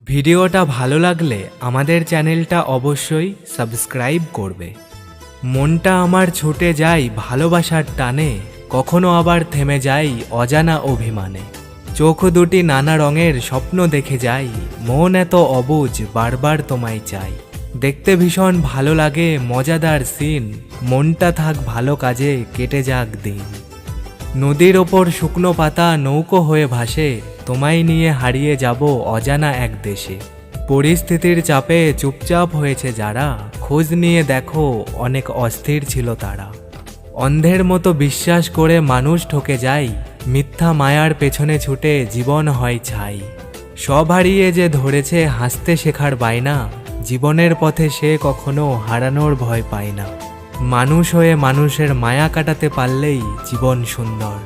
ভিডিওটা ভালো লাগলে আমাদের চ্যানেলটা অবশ্যই সাবস্ক্রাইব করবে। মনটা আমার ছুটে যায় ভালোবাসার টানে, কখনো আবার থেমে যাই অজানা অভিমানে। চোখ দুটি নানা রঙের স্বপ্ন দেখে যাই, মন এত অবুঝ বারবার তোমায় চাই। দেখতে ভীষণ ভালো লাগে মজাদার সিন, মনটা থাক ভালো কাজে কেটে যাক দিন। নদীর ওপর শুকনো পাতা নৌকো হয়ে ভাসে, তোমায় নিয়ে হারিয়ে যাব অজানা এক দেশে। পরিস্থিতির চাপে চুপচাপ হয়েছে যারা, খোঁজ নিয়ে দেখো অনেক অস্থির ছিল তারা। অন্ধের মতো বিশ্বাস করে মানুষ ঠকে যায়, মিথ্যা মায়ার পেছনে ছুটে জীবন হয় ছাই। সব হারিয়ে যে ধরেছে হাসতে শেখার বায়না, জীবনের পথে সে কখনো হারানোর ভয় পায় না। মানুষ হয়ে মানুষের মায়া কাটাতে পারলেই জীবন সুন্দর।